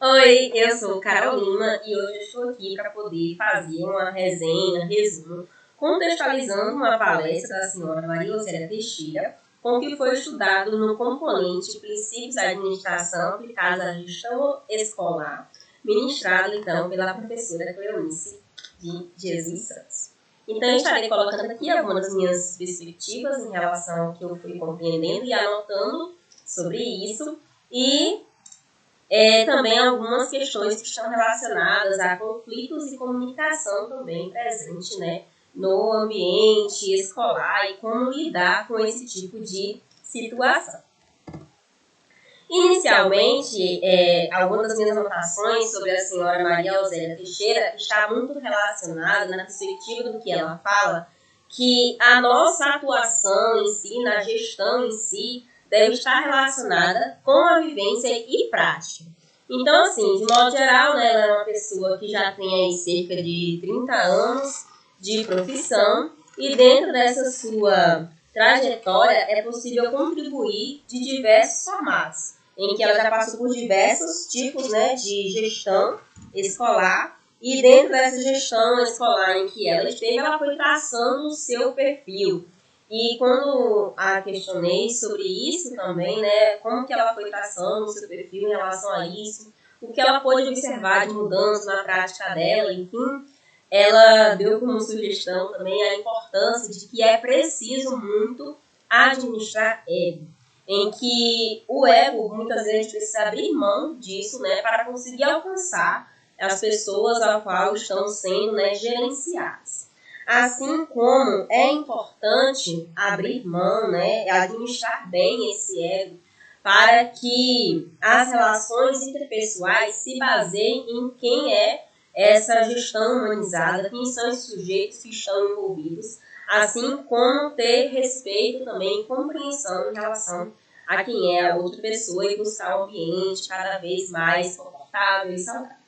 Oi, eu sou Carol Lima e hoje estou aqui para poder fazer uma resenha, resumo, contextualizando uma palestra da senhora Maria Eusébia Teixeira, com o que foi estudado no componente Princípios da Administração aplicados à Gestão Escolar, ministrado então pela professora Cleonice de Jesus Santos. Então, eu estarei colocando aqui algumas das minhas perspectivas em relação ao que eu fui compreendendo e anotando sobre isso e também algumas questões que estão relacionadas a conflitos e comunicação também presente, né, no ambiente escolar e como lidar com esse tipo de situação. Inicialmente, algumas das minhas anotações sobre a senhora Maria Eusébia Teixeira está muito relacionada na perspectiva do que ela fala, que a nossa atuação em si, na gestão em si, deve estar relacionada com a vivência e prática. Então, assim, de modo geral, né, ela é uma pessoa que já tem aí cerca de 30 anos de profissão e dentro dessa sua trajetória é possível contribuir de diversos formatos, em que ela já passou por diversos tipos, né, de gestão escolar e dentro dessa gestão escolar em que ela esteve, ela foi traçando o seu perfil. E quando a questionei sobre isso também, né, como que ela foi traçando o seu perfil em relação a isso, o que ela pôde observar de mudança na prática dela, enfim, ela deu como sugestão também a importância de que é preciso muito administrar ego, em que o ego, muitas vezes, a gente precisa abrir mão disso, né, para conseguir alcançar as pessoas a qual estão sendo, né, gerenciadas. Assim como é importante abrir mão, né, administrar bem esse ego, para que as relações interpessoais se baseiem em quem é essa gestão humanizada, quem são os sujeitos que estão envolvidos, assim como ter respeito também e compreensão em relação a quem é a outra pessoa e buscar um ambiente cada vez mais confortável e saudável.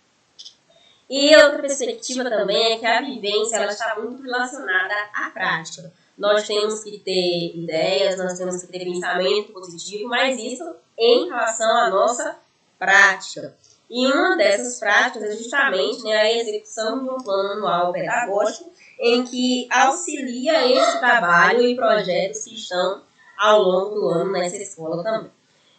E outra perspectiva também é que a vivência ela está muito relacionada à prática. Nós temos que ter ideias, nós temos que ter pensamento positivo, mas isso em relação à nossa prática. E uma dessas práticas é justamente, né, a execução de um plano anual pedagógico em que auxilia esse trabalho e projetos que estão ao longo do ano nessa escola também.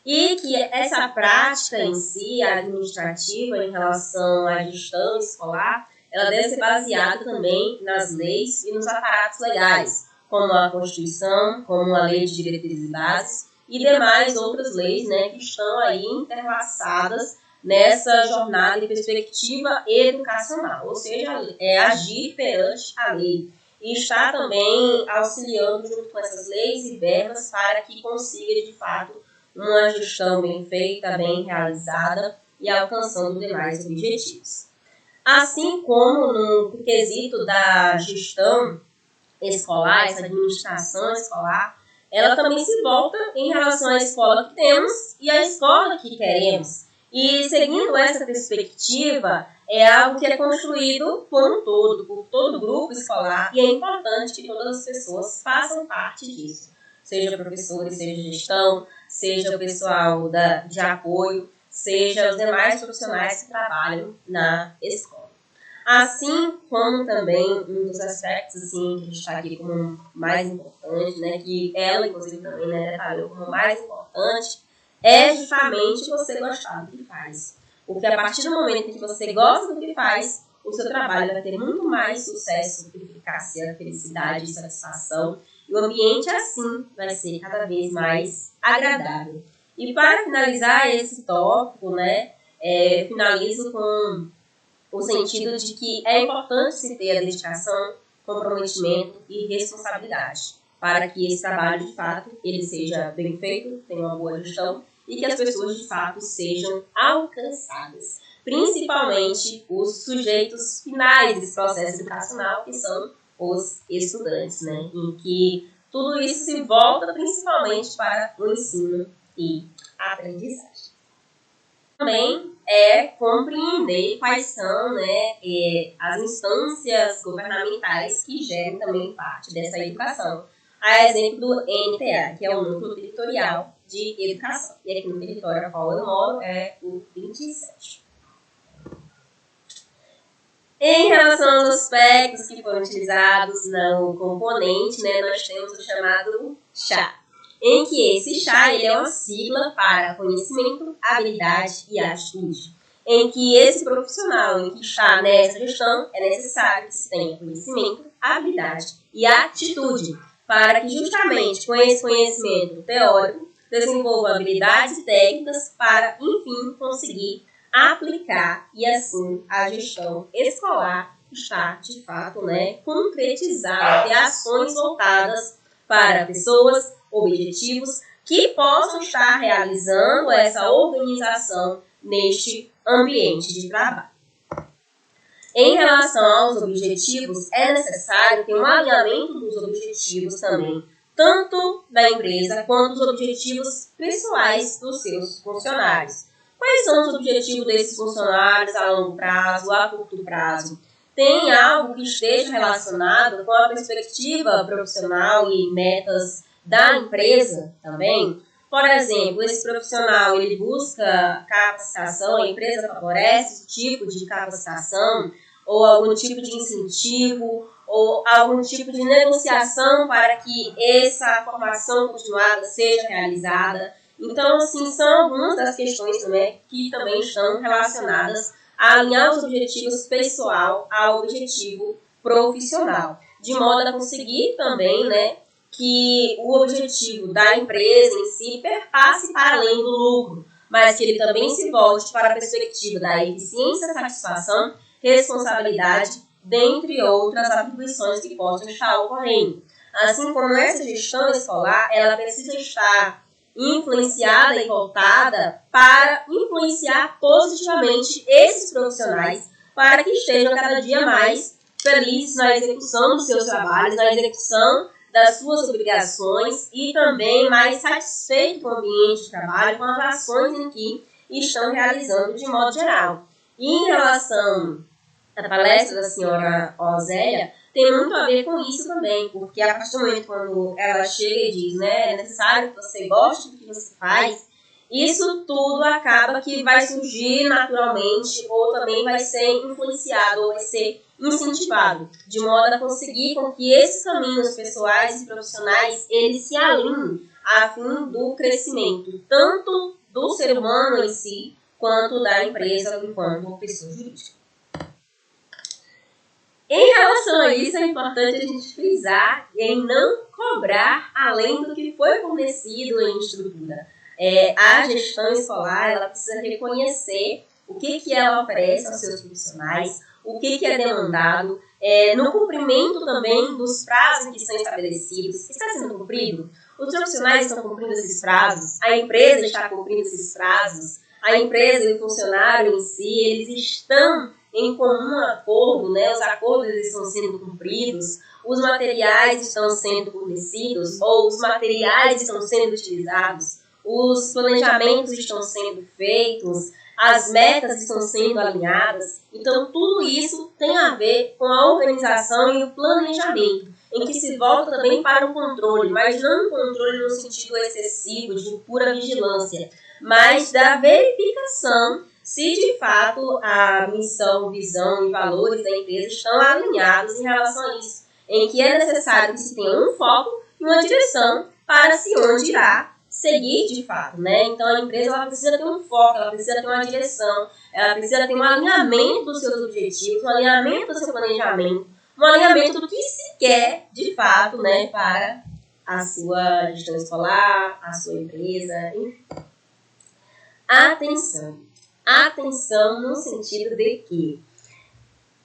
E que essa prática em si, administrativa, em relação à gestão escolar, ela deve ser baseada também nas leis e nos aparatos legais, como a Constituição, como a Lei de Diretrizes e Bases e demais outras leis, né, que estão aí interlaçadas nessa jornada e perspectiva educacional, ou seja, é agir perante a lei e está também auxiliando junto com essas leis e verbas para que consiga, de fato, uma gestão bem feita, bem realizada e alcançando demais objetivos. Assim como no quesito da gestão escolar, essa administração escolar, ela também se volta em relação à escola que temos e à escola que queremos. E seguindo essa perspectiva, é algo que é construído por um todo, por todo o grupo escolar, e é importante que todas as pessoas façam parte disso. Seja professores, seja gestão, seja o pessoal de apoio, seja os demais profissionais que trabalham na escola. Assim como também um dos aspectos assim, que a gente está aqui como mais importante, né, que ela inclusive também, né, detalhou como mais importante, é justamente você gostar do que faz. Porque a partir do momento em que você gosta do que faz, o seu trabalho vai ter muito mais sucesso, eficácia, felicidade e satisfação. E o ambiente assim vai ser cada vez mais agradável. E para finalizar esse tópico, né, finalizo com o sentido de que é importante se ter a dedicação, comprometimento e responsabilidade para que esse trabalho, de fato, ele seja bem feito, tenha uma boa gestão e que as pessoas, de fato, sejam alcançadas. Principalmente os sujeitos finais desse processo educacional, que são os estudantes, né? Em que tudo isso se volta principalmente para o ensino e a aprendizagem. Também é compreender quais são, né, as instâncias governamentais que geram também parte dessa educação. A exemplo do NTA, que é o Núcleo Territorial de Educação. E aqui no território ao qual eu moro é o 27. Em relação aos aspectos que foram utilizados no componente, né, nós temos o chamado CHA, em que esse CHA ele é uma sigla para conhecimento, habilidade e atitude, em que esse profissional em que está nessa gestão é necessário que se tenha conhecimento, habilidade e atitude, para que justamente com esse conhecimento teórico desenvolva habilidades e técnicas para, enfim, conseguir aplicar e assim a gestão escolar está, de fato, né, concretizada, ter ações voltadas para pessoas, objetivos que possam estar realizando essa organização neste ambiente de trabalho. Em relação aos objetivos, é necessário ter um alinhamento dos objetivos também, tanto da empresa quanto dos objetivos pessoais dos seus funcionários. Quais são os objetivos desses funcionários a longo prazo, a curto prazo? Tem algo que esteja relacionado com a perspectiva profissional e metas da empresa também? Por exemplo, esse profissional ele busca capacitação, a empresa favorece esse tipo de capacitação, ou algum tipo de incentivo, ou algum tipo de negociação para que essa formação continuada seja realizada. Então, assim, são algumas das questões também que também estão relacionadas a alinhar os objetivos pessoal ao objetivo profissional, de modo a conseguir também, né, que o objetivo da empresa em si perpasse para além do lucro, mas que ele também se volte para a perspectiva da eficiência, satisfação, responsabilidade, dentre outras atribuições que possam estar ocorrendo. Assim como essa gestão escolar, ela precisa estar influenciada e voltada para influenciar positivamente esses profissionais para que estejam cada dia mais felizes na execução dos seus trabalhos, na execução das suas obrigações e também mais satisfeitos com o ambiente de trabalho, com as ações em que estão realizando de modo geral. E em relação à palestra da senhora Osélia, tem muito a ver com isso também, porque a partir do momento quando ela chega e diz, né, é necessário que você goste do que você faz, isso tudo acaba que vai surgir naturalmente ou também vai ser influenciado ou vai ser incentivado, de modo a conseguir com que esses caminhos pessoais e profissionais eles se alinhem a fim do crescimento, tanto do ser humano em si, quanto da empresa enquanto pessoa jurídica. Em relação a isso, é importante a gente frisar em não cobrar além do que foi fornecido em estrutura. A gestão escolar ela precisa reconhecer o que ela oferece aos seus profissionais, o que é demandado, no cumprimento também dos prazos que são estabelecidos. Está sendo cumprido? Os profissionais estão cumprindo esses prazos? A empresa está cumprindo esses prazos? A empresa e o funcionário em si, eles estão em comum acordo, né? Os acordos estão sendo cumpridos, os materiais estão sendo fornecidos, ou os materiais estão sendo utilizados, os planejamentos estão sendo feitos, as metas estão sendo alinhadas. Então, tudo isso tem a ver com a organização e o planejamento, em que se volta também para o controle, mas não um controle no sentido excessivo, de pura vigilância, mas da verificação se de fato a missão, visão e valores da empresa estão alinhados em relação a isso, em que é necessário que se tenha um foco e uma direção para se onde irá seguir de fato, né? Então a empresa ela precisa ter um foco, ela precisa ter uma direção, ela precisa ter um alinhamento dos seus objetivos, um alinhamento do seu planejamento, um alinhamento do que se quer de fato, né, para a sua gestão escolar, a sua empresa, enfim. Atenção no sentido de que,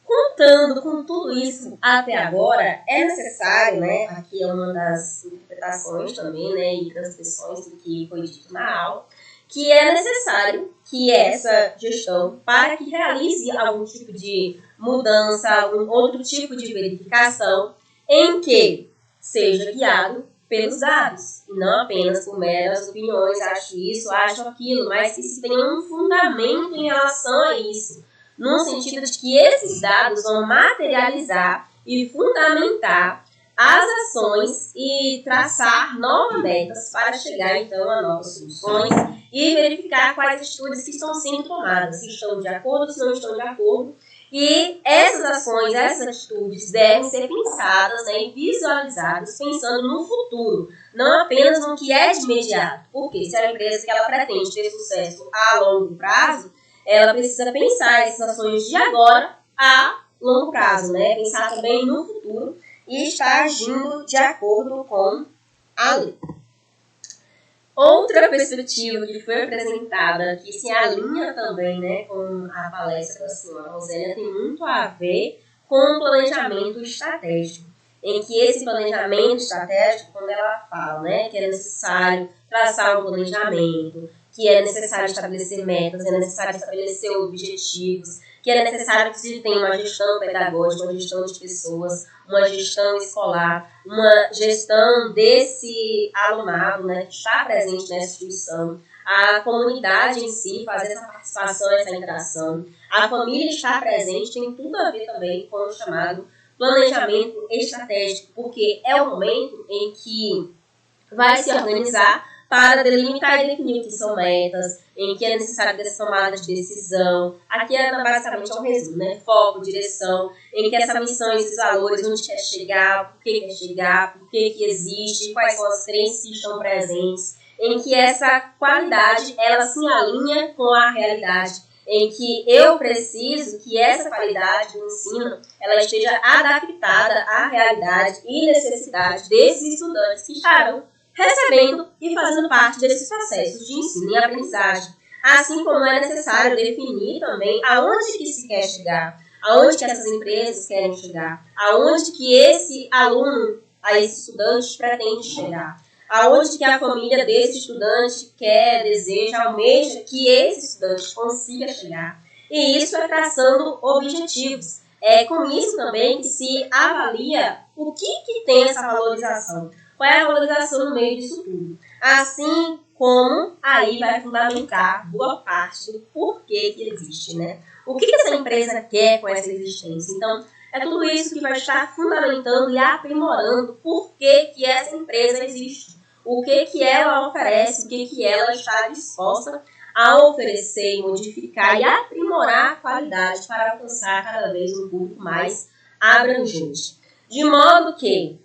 contando com tudo isso até agora, é necessário, né, aqui é uma das interpretações também, né, e transcrições do que foi dito na aula, que é necessário que essa gestão, para que realize algum tipo de mudança, algum outro tipo de verificação, em que seja guiado pelos dados, e não apenas por meras opiniões, acho isso, acho aquilo, mas que se tenha um fundamento em relação a isso, no sentido de que esses dados vão materializar e fundamentar as ações e traçar novas metas para chegar, então, a novas soluções e verificar quais atitudes que estão sendo tomadas, se estão de acordo, se não estão de acordo, E essas ações, essas atitudes devem ser pensadas, né, e visualizadas pensando no futuro, não apenas no que é de imediato. Porque se a empresa que ela pretende ter sucesso a longo prazo, ela precisa pensar essas ações de agora a longo prazo, né? Pensar também no futuro e estar agindo de acordo com a lei. Outra perspectiva que foi apresentada, que se alinha também, né, com a palestra da senhora Rosélia, tem muito a ver com o planejamento estratégico. Em que esse planejamento estratégico, quando ela fala, né, que é necessário traçar um planejamento, que é necessário estabelecer metas, é necessário estabelecer objetivos, que é necessário que se tenha uma gestão pedagógica, uma gestão de pessoas, uma gestão escolar, uma gestão desse alunado, né, que está presente nessa instituição, a comunidade em si fazer essa participação, essa interação, a família estar presente, tem tudo a ver também com o chamado planejamento estratégico, porque é o momento em que vai se organizar para delimitar e definir o que são metas, em que é necessário essa tomada de decisão. Aqui basicamente é um resumo, né? Foco, direção, em que essa missão, esses valores, onde quer chegar, por que quer chegar, por que existe, quais são as crenças que estão presentes, em que essa qualidade, ela se alinha com a realidade, em que eu preciso que essa qualidade do ensino, ela esteja adaptada à realidade e necessidade desses estudantes que estarão recebendo e fazendo parte desses processos de ensino e aprendizagem. Assim como é necessário definir também aonde que se quer chegar, aonde que essas empresas querem chegar, aonde que esse aluno, esse estudante pretende chegar, aonde que a família desse estudante quer, deseja, almeja que esse estudante consiga chegar. E isso é traçando objetivos. É com isso também que se avalia o que tem essa valorização. Qual é a valorização no meio disso tudo? Assim como aí vai fundamentar boa parte do porquê que existe, né? O que essa empresa quer com essa existência? Então, é tudo isso que vai estar fundamentando e aprimorando por que essa empresa existe. O que ela oferece, o que ela está disposta a oferecer, modificar e aprimorar a qualidade para alcançar cada vez um público mais abrangente. De modo que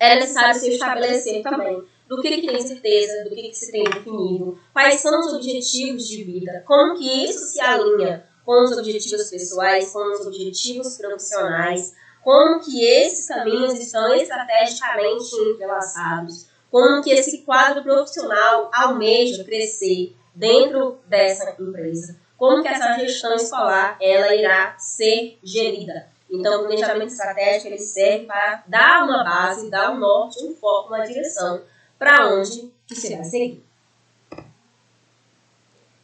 é necessário se estabelecer também do que tem certeza, do que se tem definido, quais são os objetivos de vida, como que isso se alinha com os objetivos pessoais, com os objetivos profissionais, como que esses caminhos estão estrategicamente entrelaçados, como que esse quadro profissional almeja crescer dentro dessa empresa, como que essa gestão escolar ela irá ser gerida. Então, o planejamento estratégico ele serve para dar uma base, dar um norte, um foco, uma direção para onde você vai seguir.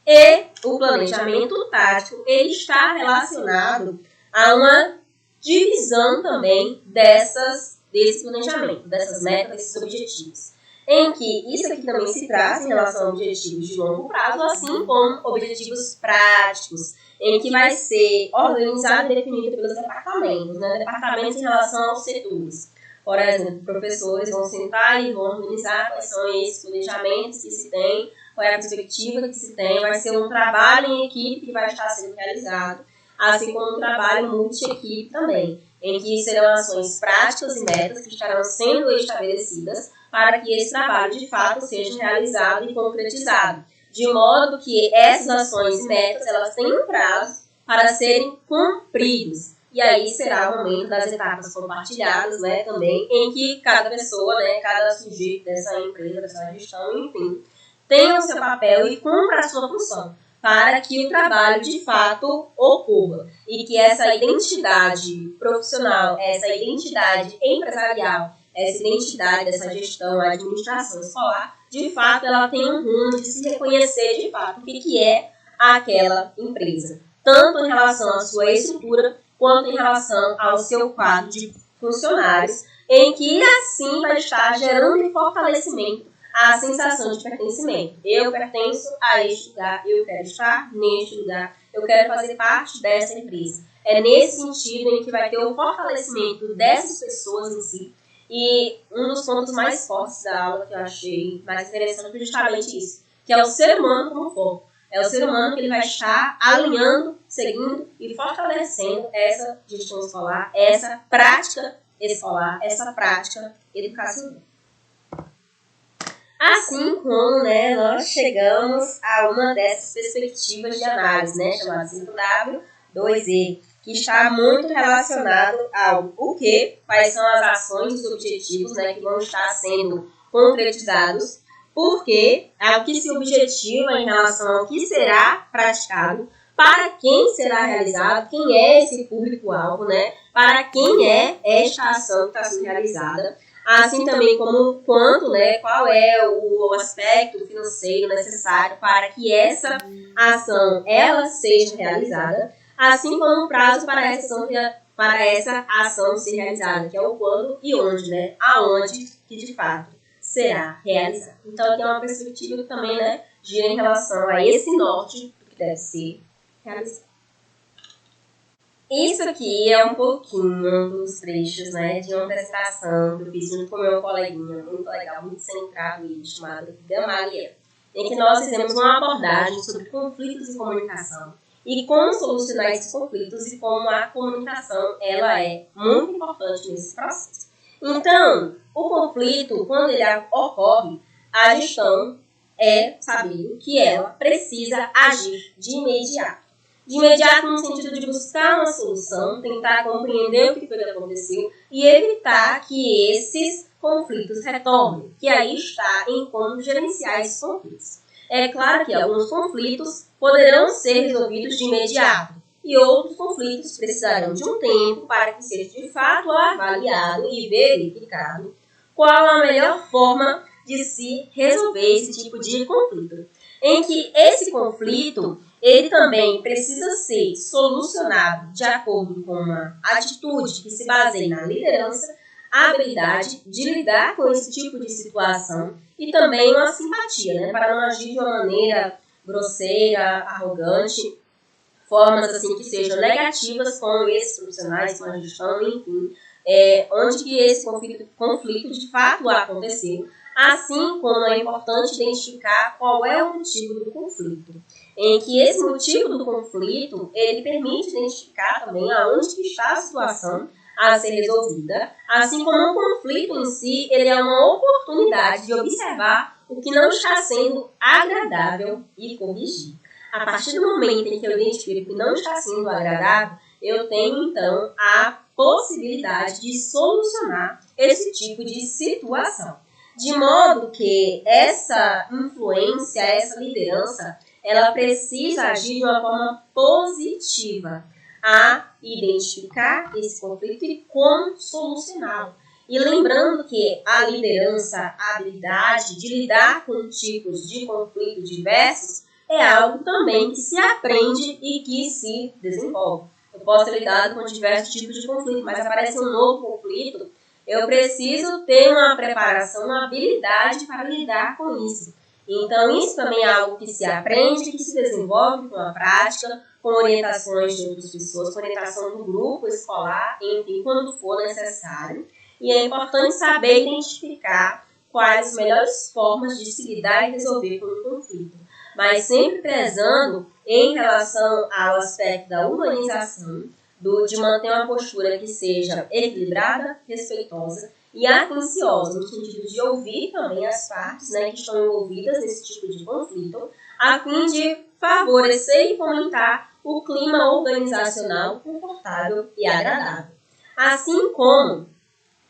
E o planejamento tático ele está relacionado a uma divisão também desse planejamento, dessas metas, desses objetivos. Em que isso aqui também se traz em relação a objetivos de longo prazo, assim como objetivos práticos, em que vai ser organizado e definido pelos departamentos, né? Departamentos em relação aos setores. Por exemplo, professores vão sentar e vão organizar quais são esses planejamentos que se tem, qual é a perspectiva que se tem, vai ser um trabalho em equipe que vai estar sendo realizado, assim como um trabalho multi-equipe também, em que serão ações práticas e metas que estarão sendo estabelecidas para que esse trabalho de fato seja realizado e concretizado, de modo que essas ações e metas elas têm um prazo para serem cumpridos. E aí será o momento das etapas compartilhadas, né, também, em que cada pessoa, né, cada sujeito dessa empresa, dessa gestão, enfim, tenha o seu papel e cumpra a sua função, para que o trabalho de fato ocorra e que essa identidade profissional, essa identidade empresarial, essa identidade dessa gestão, a administração escolar, de fato ela tem um rumo de se reconhecer de fato o que é aquela empresa, tanto em relação à sua estrutura, quanto em relação ao seu quadro de funcionários, em que assim vai estar gerando fortalecimento a sensação de pertencimento. Eu pertenço a este lugar, eu quero estar neste lugar, eu quero fazer parte dessa empresa. É nesse sentido em que vai ter o fortalecimento dessas pessoas em si. E um dos pontos mais fortes da aula que eu achei mais interessante foi justamente isso, que é o ser humano como foco. É o ser humano que ele vai estar alinhando seguindo e fortalecendo essa gestão escolar, essa prática escolar, essa prática educacional. Assim como, né, nós chegamos a uma dessas perspectivas de análise, né, chamada 5W2E, que está muito relacionado ao o que, quais são as ações e os objetivos, né, que vão estar sendo concretizados, porque é o que se objetiva em relação ao que será praticado, para quem será realizado, quem é esse público-alvo, né, para quem é esta ação que está sendo realizada, assim também como quanto, né, qual é o aspecto financeiro necessário para que essa ação ela seja realizada, assim como o prazo para essa ação ser realizada, que é o quando e onde, né, aonde que de fato será realizada. Então, tem uma perspectiva que também, né, gira em relação a esse norte do que deve ser realizado. Isso aqui é um pouquinho dos trechos, né, de uma apresentação que eu fiz junto com meu coleguinha, muito legal, muito centrado e chamado Gamaliel, em que nós fizemos uma abordagem sobre conflitos e comunicação e como solucionar esses conflitos e como a comunicação ela é muito importante nesse processo. Então, o conflito, quando ele ocorre, a gestão é saber que ela precisa agir de imediato. De imediato no sentido de buscar uma solução, tentar compreender o que foi que aconteceu e evitar que esses conflitos retornem, que aí está em como gerenciar esses conflitos. É claro que alguns conflitos poderão ser resolvidos de imediato e outros conflitos precisarão de um tempo para que seja de fato avaliado e verificado qual a melhor forma de se resolver esse tipo de conflito. Em que esse conflito ele também precisa ser solucionado de acordo com uma atitude que se baseie na liderança, a habilidade de lidar com esse tipo de situação e também uma simpatia, né, para não agir de uma maneira grosseira, arrogante, formas assim que sejam negativas com esses profissionais, com a gestão, enfim, onde que esse conflito de fato aconteceu, assim como é importante identificar qual é o motivo do conflito, em que esse motivo do conflito, ele permite identificar também aonde que está a situação a ser resolvida, assim como o conflito em si, ele é uma oportunidade de observar o que não está sendo agradável e corrigir. A partir do momento em que eu identifico que não está sendo agradável, eu tenho então a possibilidade de solucionar esse tipo de situação. De modo que essa influência, essa liderança, ela precisa agir de uma forma positiva a identificar esse conflito e como solucioná-lo. E lembrando que a liderança, a habilidade de lidar com tipos de conflito diversos, é algo também que se aprende e que se desenvolve. Eu posso ter lidado com diversos tipos de conflito, mas aparece um novo conflito, eu preciso ter uma preparação, uma habilidade para lidar com isso. Então, isso também é algo que se aprende, que se desenvolve com a prática, com orientações de outras pessoas, com orientação do grupo escolar, enfim, quando for necessário. E é importante saber identificar quais as melhores formas de se lidar e resolver com o conflito, mas sempre prezando em relação ao aspecto da humanização, de manter uma postura que seja equilibrada, respeitosa e atenciosa, no sentido de ouvir também as partes, né, que estão envolvidas nesse tipo de conflito, a fim de favorecer e fomentar o clima organizacional confortável e agradável. Assim como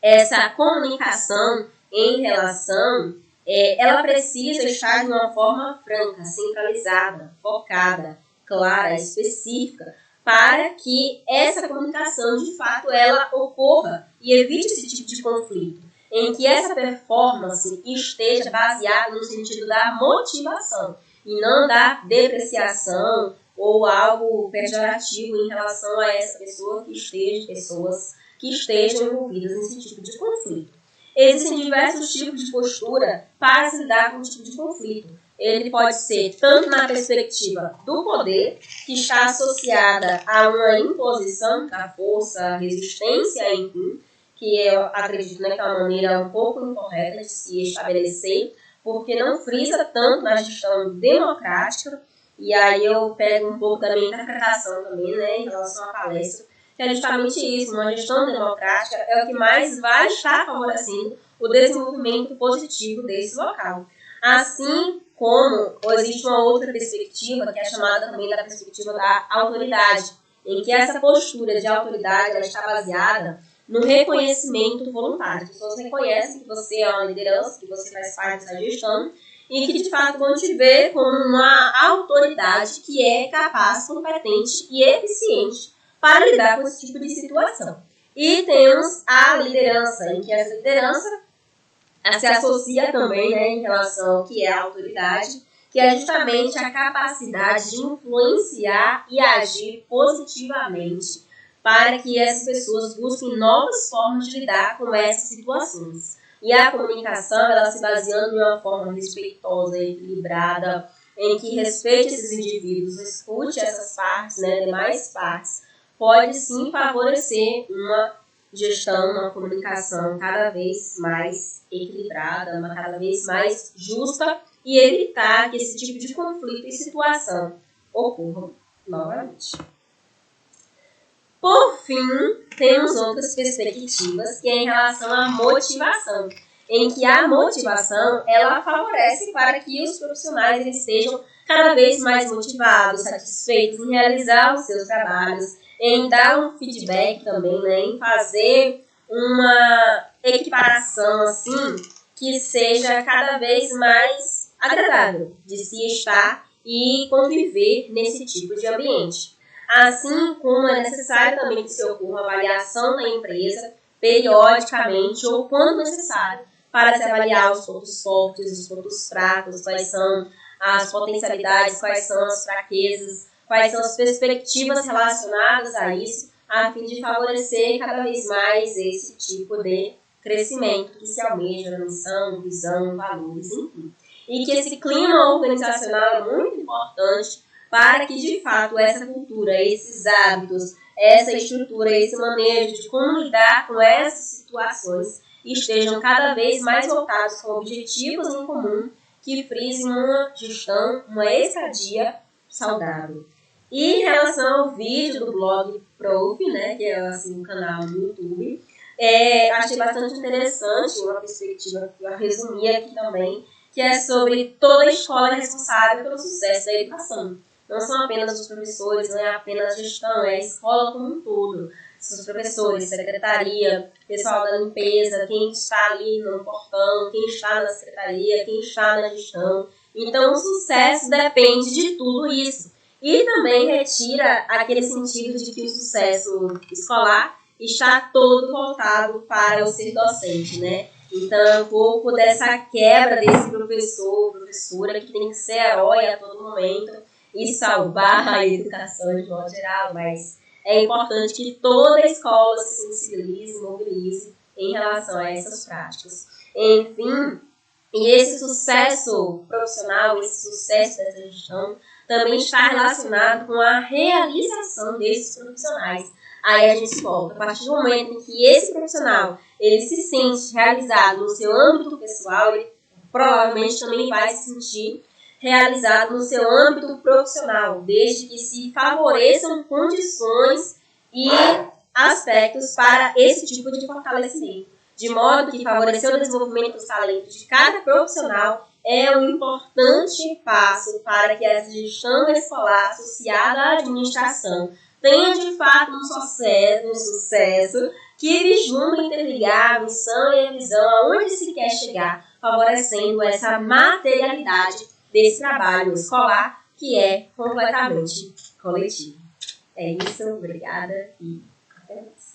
essa comunicação em relação, ela precisa estar de uma forma franca, centralizada, focada, clara, específica, para que essa comunicação, de fato, ela ocorra e evite esse tipo de conflito, em que essa performance esteja baseada no sentido da motivação e não da depreciação ou algo pejorativo em relação a essa pessoa pessoas que estejam envolvidas nesse tipo de conflito. Existem diversos tipos de postura para se lidar com esse tipo de conflito. Ele pode ser tanto na perspectiva do poder, que está associada a uma imposição da força, resistência, enfim, que eu acredito, né, que é uma maneira um pouco incorreta de se estabelecer, porque não frisa tanto na gestão democrática, e aí eu pego um pouco da minha interpretação também, né, em relação à palestra, que é justamente isso, uma gestão democrática é o que mais vai estar favorecendo o desenvolvimento positivo desse local. Assim como existe uma outra perspectiva, que é chamada também da perspectiva da autoridade, em que essa postura de autoridade ela está baseada no reconhecimento voluntário. As pessoas reconhecem que você é uma liderança, que você faz parte dessa gestão, e que de fato vão te ver como uma autoridade que é capaz, competente e eficiente para lidar com esse tipo de situação. E temos a liderança, em que essa liderança se associa também, né, em relação ao que é a autoridade, que é justamente a capacidade de influenciar e agir positivamente para que essas pessoas busquem novas formas de lidar com essas situações. E a comunicação, ela se baseando em uma forma respeitosa, equilibrada, em que respeite esses indivíduos, escute essas partes, né, demais partes, pode sim favorecer uma gestão, uma comunicação cada vez mais equilibrada, uma cada vez mais justa e evitar que esse tipo de conflito e situação ocorram novamente. Por fim, temos outras perspectivas que é em relação à motivação, em que a motivação ela favorece para que os profissionais eles estejam cada vez mais motivados, satisfeitos em realizar os seus trabalhos, em dar um feedback também, né, em fazer uma equiparação assim que seja cada vez mais agradável de se estar e conviver nesse tipo de ambiente. Assim como é necessário também que se ocorra uma avaliação da empresa periodicamente ou quando necessário para se avaliar os pontos fortes, os pontos fracos, quais são as potencialidades, quais são as fraquezas, quais são as perspectivas relacionadas a isso, a fim de favorecer cada vez mais esse tipo de crescimento que se almeja na missão, visão, valores, enfim. E que esse clima organizacional é muito importante para que, de fato, essa cultura, esses hábitos, essa estrutura, esse manejo de como lidar com essas situações estejam cada vez mais voltados com objetivos em comum que frisem uma gestão, uma estadia saudável. E em relação ao vídeo do blog Prof, né, que é assim, um canal no YouTube, achei bastante interessante uma perspectiva que eu resumi aqui também, que é sobre toda a escola responsável pelo sucesso da educação. Não são apenas os professores, não é apenas a gestão, é a escola como um todo. São os professores, secretaria, pessoal da limpeza, quem está ali no portão, quem está na secretaria, quem está na gestão. Então, o sucesso depende de tudo isso. E também retira aquele sentido de que o sucesso escolar está todo voltado para o ser docente, né? Então, um pouco dessa quebra desse professor, professora, que tem que ser herói a todo momento e salvar a educação de modo geral, mas é importante que toda a escola se sensibilize, mobilize em relação a essas práticas. Enfim, e esse sucesso profissional, esse sucesso dessa gestão, também está relacionado com a realização desses profissionais. Aí a gente volta, a partir do momento em que esse profissional ele se sente realizado no seu âmbito pessoal, ele provavelmente também vai se sentir realizado no seu âmbito profissional, desde que se favoreçam condições e aspectos para esse tipo de fortalecimento, de modo que favorecer o desenvolvimento dos talentos de cada profissional é um importante passo para que essa gestão escolar associada à administração tenha de fato um sucesso que vislumbra interligar a missão e a visão aonde se quer chegar, favorecendo essa materialidade desse trabalho escolar que é completamente coletivo. É isso, obrigada e até mais.